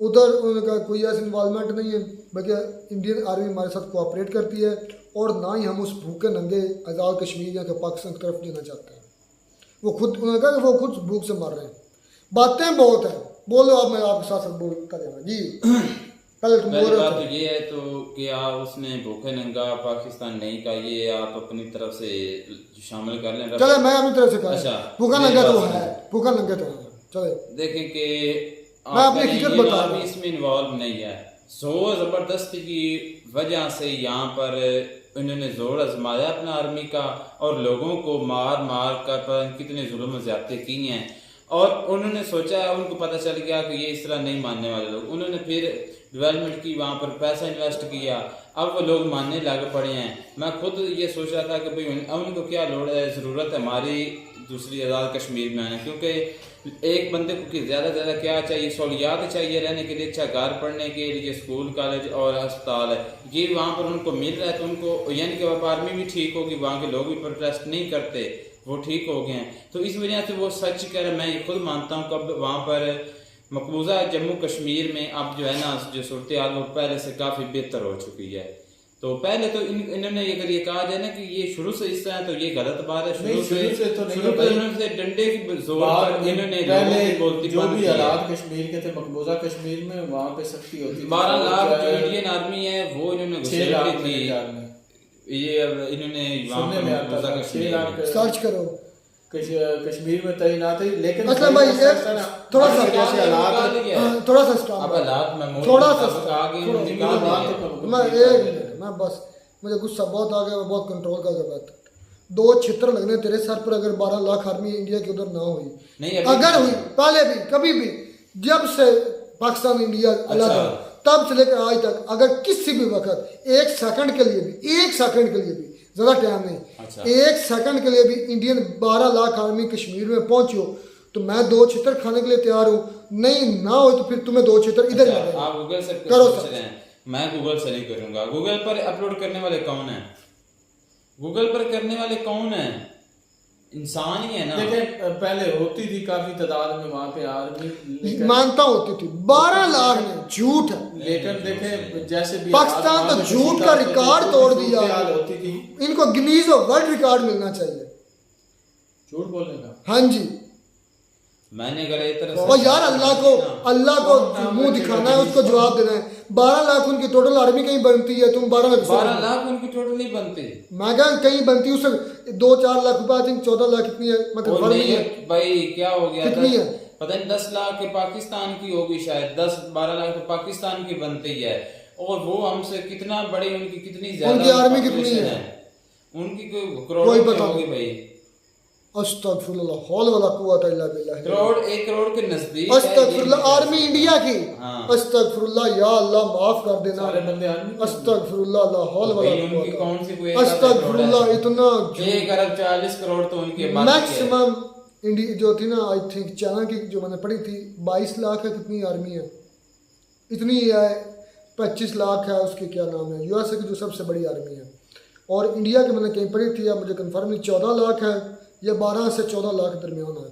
उधर। उन्होंने कहा कोई ऐसी इन्वॉल्वमेंट नहीं है, बल्कि इंडियन आर्मी हमारे साथ कोऑपरेट करती है और ना ही हम उस भूखे नंगे आज़ाद कश्मीर या पाकिस्तान की तरफ जाना चाहते हैं। वो खुद, उन्होंने कहा कि वो खुद भूख से मर रहे हैं। बातें बहुत हैं, बोलो आप, मैं आपके साथ साथ बोलता जाऊँगा जी। पहली बात तो ये है तो कि आप उसने भूखे नंगा पाकिस्तान नहीं का, ये आप अपनी तरफ से शामिल कर लें। चले मैं अपनी तरफ से कहा, अच्छा, भूखा नंगा तो है, भूखा नंगा तो है। चले देखें कि मैं अपनी हकीकत बता रहा हूं, इसमें इन्वॉल्व नहीं है। जोर जबरदस्ती की वजह से यहाँ पर उन्होंने जोर आजमाया अपना आर्मी का और लोगों को मार कर कितने जुल्म ज़्यादती की हैं। और उन्होंने सोचा, उनको पता चल गया कि ये इस तरह नहीं मानने वाले लोग। उन्होंने फिर डेवलपमेंट की, वहाँ पर पैसा इन्वेस्ट किया, अब वो लोग मानने लग पड़े हैं। मैं खुद ये सोच रहा था कि भाई उनको क्या लोड़ है, ज़रूरत है हमारी दूसरी आज़ाद कश्मीर में आने, क्योंकि एक बंदे को ज़्यादा से ज़्यादा क्या चाहिए, सहूलियात चाहिए रहने के लिए, अच्छा घर, पढ़ने के लिए स्कूल कॉलेज और अस्पताल है, ये वहाँ पर उनको मिल रहा है। तो उनको यानी कि वह आर्मी भी ठीक होगी, वहाँ के लोग भी प्रोटेस्ट नहीं करते, वो ठीक हो गए हैं। तो इस वजह से वो सच कह रहे, मैं ये खुद मानता हूँ। कब वहाँ पर मकबूजा जम्मू कश्मीर में अब जो है ना जो सूरत हाल वो पहले से काफ़ी बेहतर हो चुकी है। तो पहले तो इन्होंने अगर ये कहा जाए ना कि ये शुरू से इस तरह, तो ये गलत बात है। शुरू से इन्होंने डंडे की जोर पर इन्होंने बोलती जो भी हालात कश्मीर के थे, मकबूजा कश्मीर में वहाँ पे सख्ती होती थी। 12 लाख जो इंडियन आर्मी है वो इन्होंने घुसेड़ी थी। ये अब इन्होंने मकबूजा कश्मीर सर्च करो कश्मीर में तैनात है, लेकिन थोड़ा सा थोड़ा सा मैं बस मुझे गुस्सा बहुत आ गया, मैं बहुत कंट्रोल कर बात। 2 छित्र लगने तेरे सर पर अगर 12 लाख आर्मी इंडिया के उधर ना हुई, अगर हुई पहले भी कभी भी जब से पाकिस्तान इंडिया अलग है तब से लेकर आज तक, अगर किसी भी वक्त 1 सेकंड के लिए भी ज़्यादा टाइम नहीं, 1 सेकंड के लिए भी इंडियन 12 लाख आर्मी कश्मीर में पहुंची हो तो मैं 2 छित्र खाने के लिए तैयार हूँ। नहीं ना हो तो फिर तुम्हें 2 छित्र इधर आप गूगल से करो। मैं गूगल से नहीं करूंगा। गूगल पर अपलोड करने वाले कौन है? गूगल पर करने वाले कौन है? इंसान ही है ना। देखिए पहले होती थी काफी तादाद में वहाँ पे आर्मी, मानता होती थी 12 लाख में झूठ है, लेकिन देखे जैसे भी पाकिस्तान तो झूठ का रिकॉर्ड तोड़ दिया। होती थी, इनको गिनीज वर्ल्ड रिकॉर्ड मिलना चाहिए झूठ बोलने का। हाँ जी, मैंने अगर और यार अल्लाह को मुंह दिखाना है, उसको जवाब देना है। 12 लाख उनकी टोटल आर्मी कहीं बनती है, तुम 12 लाख उनकी टोटल नहीं बनती। मैं कहा कहीं बनती है, उससे 2-4 लाख रुपए, आई थिंक 14 लाख कितनी है, मतलब नहीं है भाई, क्या हो गया कितनी है पता नहीं, 10 लाख के पाकिस्तान की होगी शायद, 10-12 लाख तो पाकिस्तान की बनती है। और वो हमसे कितना बड़ी, उनकी कितनी ज्यादा, उनकी आर्मी कितनी है, उनकी करोड़ों की होगी भाई। अस्तगफुरुल्लाह, हौल वला कुव्वता इल्ला बिल्लाह। 1 करोड़ के नजदीक अस्तगफुरुल्लाह, आर्मी इंडिया की। अस्तगफुरुल्लाह, या अल्लाह माफ कर देना। अस्तगफुरुल्लाह, ला हौल वला कुव्वता। कौन सी कोई अस्तगफुरुल्लाह, इतना 1 अरब 40 करोड़ तो उनके मैक्सिमम इंडिया जो थी ना, आई थिंक चाइना की जो मैंने पढ़ी थी 22 लाख है, कितनी आर्मी है, इतनी है 25 लाख है उसकी, क्या नाम है, यूएसए की जो सबसे बड़ी आर्मी है। और इंडिया की मैंने कहीं पढ़ी थी, मुझे कंफर्म नहीं, 14 लाख है या 12 से 14 लाख दरमियान है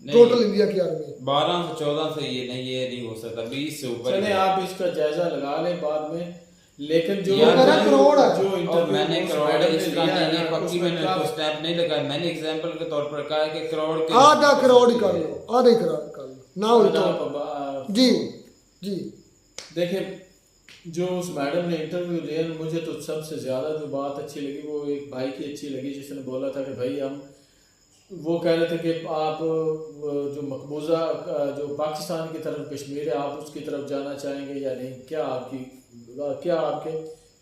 टोटल इंडिया की आर्मी। 12 से 14 से ये नहीं हो सकता, 20 से ऊपर। चले आप इसका जायजा लगा लें बाद में, लेकिन जो करोड़ है, जो मैंने करोड़ इसका नहीं पक्की मैंने उसको स्टैम्प नहीं लगाया, मैंने एग्जांपल के तौर पर कहा है कि करोड़ के आधा करोड़ ही कर लो, आधा करोड़ कर लो ना हो तो जी जी। देखिए जो उस मैडम ने इंटरव्यू लिया, मुझे तो सबसे ज़्यादा जो बात अच्छी लगी वो एक भाई की अच्छी लगी, जिसने बोला था कि भाई हम, वो कह रहे थे कि आप जो मकबूजा जो पाकिस्तान की तरफ कश्मीर है, आप उसकी तरफ जाना चाहेंगे या नहीं, क्या आपके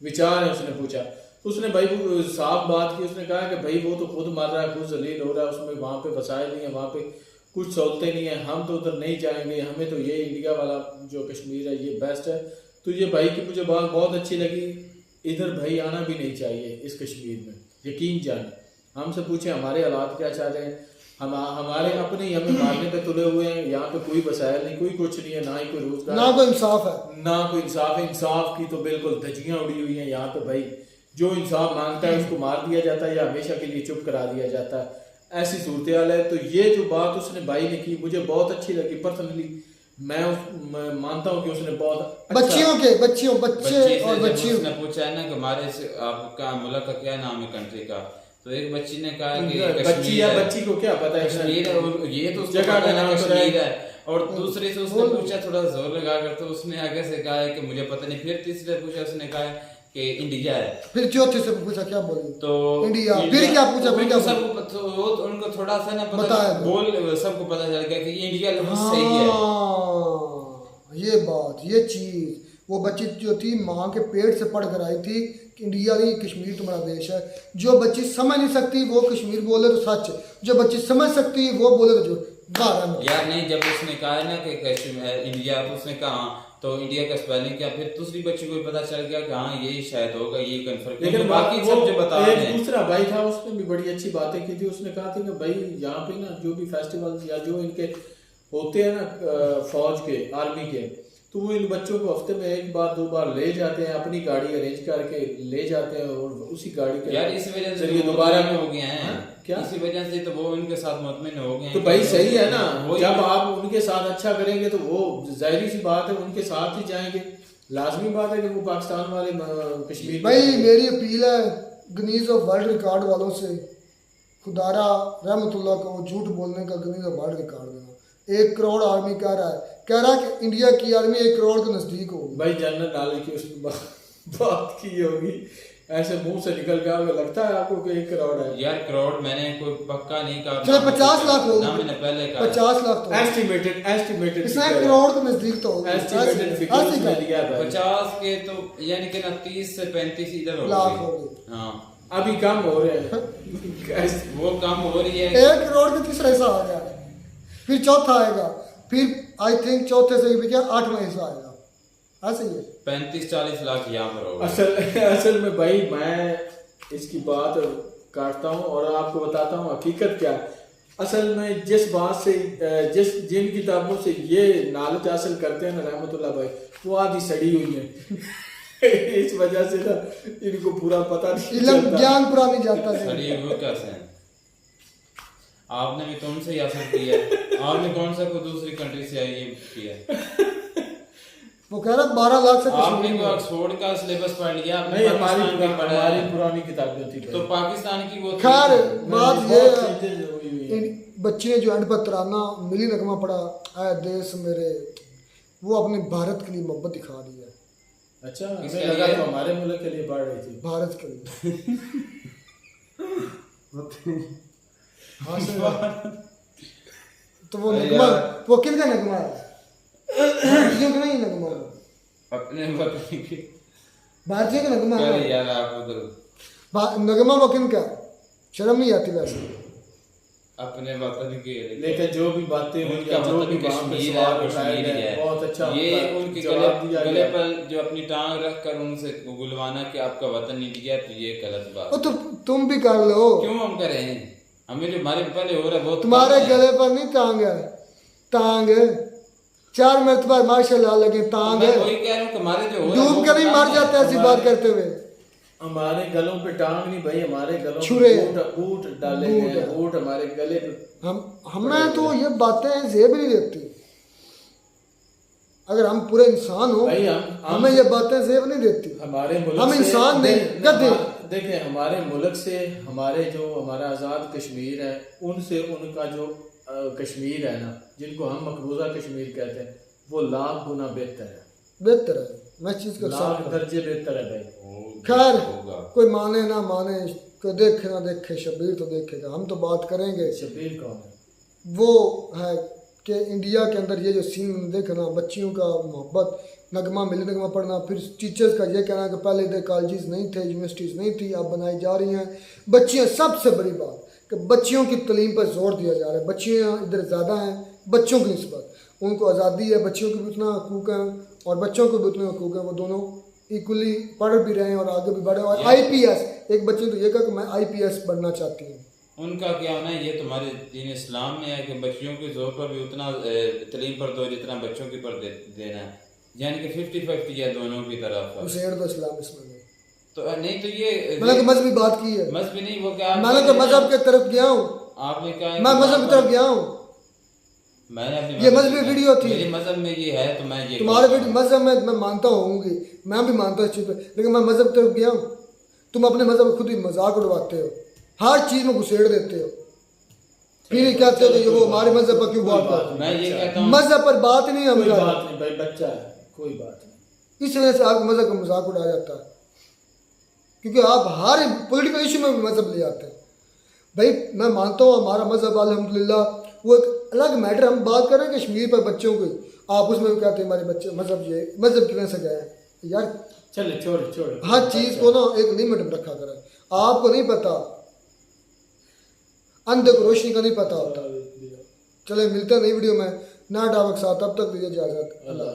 विचार हैं, उसने पूछा। तो उसने भाई साफ बात की, उसने कहा कि भाई वो तो खुद मर रहा है, खुद जलील हो रहा है, उसमें वहाँ पे वसाइल नहीं है, वहाँ पे कुछ सहूलतें नहीं है, हम तो उधर नहीं जाएंगे, हमें तो ये इंडिया वाला जो कश्मीर है ये बेस्ट है। तो ये भाई की मुझे बात बहुत अच्छी लगी, इधर भाई आना भी नहीं चाहिए इस कश्मीर में, यकीन जाने। हमसे पूछे हमारे हालात क्या चाह रहे हैं, हमारे अपने ही हमें मारने पे तुले हुए हैं, यहाँ पे कोई वसायल नहीं, कोई कुछ नहीं है, ना ही कोई रोजगार, ना कोई इंसाफ है, ना कोई इंसाफ है। इंसाफ की तो बिल्कुल धज्जियां उड़ी हुई हैं यहाँ पे भाई, जो इंसाफ मांगता है उसको मार दिया जाता है या हमेशा के लिए चुप करा दिया जाता है, ऐसी सूरत हाल है। तो ये जो बात उसने भाई ने की मुझे बहुत अच्छी लगी पर्सनली, मैं मानता हूँ कि उसने बहुत बच्चे और बच्चियों ने पूछा है ना कि हमारे आपका मुल्क का क्या नाम है, कंट्री का, तो एक बच्ची ने कहा कि बच्ची को क्या पता है कश्मीर है, और ये तो जगह का नाम कश्मीर है। और दूसरे से उसने पूछा थोड़ा जोर लगा कर, तो उसने आगे से कहा है कि मुझे पता नहीं। फिर तीसरे पूछा, उसने कहा कि इंडिया है। फिर चौथे से पूछा क्या बोले, तो इंडिया। फिर क्या पूछा, फिर क्या सबको उनको थोड़ा सा ना पता बोल, सबको पता चल गया कि ये इंडिया लफ्ज़ सही है। ये बात, ये चीज, वो बच्ची जो थी माँ के पेट से पढ़ कर आई थी कि इंडिया नहीं कश्मीर तुम्हारा देश है। जो बच्ची समझ नहीं सकती वो कश्मीर बोले तो सच, जो बच्ची समझ सकती है वो बोले तो झूठ। यार नहीं, जब उसने कहा ना कि कश्मीर इंडिया, तो उसने कहा तो इंडिया का स्पेलिंग क्या, फिर दूसरी बच्ची को पता चल गया कि हाँ यही शायद होगा, ये कंफर्म। लेकिन बाकी सब जो बता रहे हैं, दूसरा भाई था उसने भी बड़ी अच्छी बातें की थी। उसने कहा था कि भाई यहाँ पे ना जो भी फेस्टिवल या जो इनके होते हैं ना फौज के, आर्मी के, तो वो इन बच्चों को हफ्ते में 1 बार 2 बार ले जाते हैं, अपनी गाड़ी अरेंज करके ले जाते हैं और उसी गाड़ी के यार इसी वजह से जरिए दोबारा हो गए हैं। क्या इसी वजह से तो वो उनके साथ मुतमिन हो गए हैं। तो भाई सही है ना, वही जब आप उनके साथ अच्छा करेंगे तो वो जाहिर सी बात है उनके साथ ही जाएंगे। लाजमी बात है कि वो पाकिस्तान वाले कश्मीर भाई मेरी अपील है गिनीज ऑफ वर्ल्ड रिकॉर्ड वालों से, खुदारा रहमतुल्लाह को झूठ बोलने का गिनीज ऑफ वर्ल्ड रिकॉर्ड देना। 1 करोड़ आर्मी कह रहा है कि इंडिया की आर्मी 1 करोड़ के नजदीक होगी। भाई जनरल नॉलेज की उसमें बात की होगी, ऐसे मुंह से निकल गया होगा। लगता है आपको कि 1 करोड़ है? यार करोड़ मैंने कोई पक्का नहीं कहा। चलो 50 लाख हो ना मैंने पहले कहा 50 लाख तो एस्टिमेटेड इसमें 1 करोड़ के नजदीक तो होगी। एस्टिमेटेड फिगर में लिया है 50 के तो यानी कि ना 30 से 35 इधर लाख हो गए। हाँ अभी कम हो रहे हैं वो कम हो रही है। 1 करोड़ का तीसरा हिस्सा आ गया, फिर चौथा आएगा, फिर आई थिंक चौथे से भी क्या 8वां हिस्सा आएगा। ऐसे ही 35-40 लाख यहाँ पर होगा। असल में भाई मैं इसकी बात काटता हूँ और आपको बताता हूँ हकीकत क्या है। असल में जिस बात से जिन किताबों से ये नॉलेज हासिल करते हैं ना रहमतुल्लाह भाई, वो आधी सड़ी हुई है इस वजह से ना इनको पूरा पता नहीं चलता, ज्ञान पूरा नहीं जाता। सड़ी हुई कैसे हैं? आपने भी तो उनसे ही हासिल किया है। आपने कौन सा कोई दूसरी कंट्री से आई ये किया? वो कह रहा 12 लाख से आपने कोई ऑक्सफोर्ड का सिलेबस पढ़ लिया? नहीं, हमारी पुरानी किताबें थी तो पाकिस्तान की वो खैर बात ये है बच्चे जो एंड पर तराना मिली नगमा पड़ा आए देश मेरे, वो अपने भारत के लिए मोहब्बत दिखा रही है। अच्छा हमें लगा तो हमारे मुल्क के लिए पढ़ रही थी। भारत के लिए तो वो नगमा वो किनका नगमा है? भारतीयों का नहीं नगमा, अपने वतन के भारतीय का नगमा है यार। आप उधर नगमा वो किनका? शर्म नहीं आती वैसे अपने वतन के। लेकिन जो भी बातें उनका वतन कश्मीर है, कश्मीर है। बहुत अच्छा ये उनके गले पर जो अपनी टांग रख कर उनसे गुलवाना कि आपका वतन इंडिया, तो ये गलत बात। तो तुम भी कर लो। क्यों हम करें? हमें जो हमारे पहले हो रहा है वो तुम्हारे गले पर नहीं टांग है, टांग 4 मरतबा माशाल्लाह लगे टांग है। वही कह रहा हूँ हमारे जो डूब कर नहीं मर जाते ऐसी बात करते हुए। हमारे गलों पे टांग नहीं भाई, हमारे गलों छुरे बूट डाले गए, बूट हमारे गले पे। हमें तो ये बातें जेब नहीं देती। अगर हम पूरे इंसान हो हमें ये बातें जेब नहीं देती। हमारे मुल्क हम इंसान नहीं गधे। देखिए हमारे मुल्क से हमारा आज़ाद कश्मीर है, उनसे उनका जो कश्मीर है ना, जिनको हम मकबूजा कश्मीर कहते हैं, वो लाख गुना बेहतर है। मैं चीज को लाख दर्जे बेहतर है भाई। खैर कोई माने ना माने, कोई देखे ना देखे, शबीर तो देखेगा। हम तो बात करेंगे। शबीर कौन है? वो है कि इंडिया के अंदर ये जो सीन देखना, बच्चियों का मोहब्बत, नगमा मिली नगमा पढ़ना, फिर टीचर्स का ये कहना कि पहले इधर कॉलेजेस नहीं थे, यूनिवर्सिटीज़ नहीं थी, अब बनाई जा रही हैं बच्चियाँ। सबसे बड़ी बात कि बच्चियों की तालीम पर जोर दिया जा रहा है। बच्चियाँ इधर ज़्यादा हैं बच्चों की निस्बत, उनको आज़ादी है, बच्चियों की भी उतना हकूक़ हैं और बच्चों को भी उतने हकूक़ हैं। वो दोनों इक्वली पढ़ भी रहे हैं और आगे भी बढ़े। और IPS, एक बच्चे ने तो ये कहा कि मैं IPS बनना चाहती हूँ। उनका क्या होना है, ये तुम्हारे दीन इस्लाम में है कि बच्चियों के जोर पर भी उतना तालीम पर दो जितना बच्चों की पर देना है, यानी कि 50-50 है दोनों की तरफ। उसेड़ दो इस्लाम इसमें तो नहीं, तो ये मैंने तो मजहबी बात की है। मजहबी नहीं, वो क्या मैंने तो मजहब के तरफ गया हूँ। आपने कहा मैं मजहब की तरफ गया हूँ। मैंने ये मजहबी वीडियो थी। मेरे मजहब में ये है तो मैं ये तुम्हारे मजहब में मैं मानता होंगी, मैं भी मानता हूँ इस चीज़ पर, लेकिन मैं मजहब की तरफ गया हूँ। तुम अपने मजहब खुद ही मजाक उड़वाते हो, हर चीज़ में घुसेड़ देते हो, फिर कहते हो कि वो हमारे मजहब पर क्यों बात करते हो। मैं ये कहता हूँ मजहब पर बात नहीं, हम बात नहीं भाई, बच्चा है, कोई बात नहीं। इस वजह से आपके मजहब का मजाक उड़ाया जाता है, क्योंकि आप हर पॉलिटिकल इशू में मजहब ले आते हैं। भाई मैं मानता हूँ हमारा मजहब अल्हम्दुलिल्लाह वो एक अलग मैटर। हम बात कर रहे हैं कश्मीर पर बच्चों की, आप उसमें भी कहते हैं हमारे बच्चे मजहब ये मजहब की वजह से गए हैं। यार चले छोड़ हर चीज़ को ना एक लिमिट में रखा करें। आपको नहीं पता, अंधे को रोशनी का नहीं पता होता। चले मिलते हैं नई वीडियो में नया टॉपिक साथ, तब तक दीजिए इजाज़त। अल्लाह।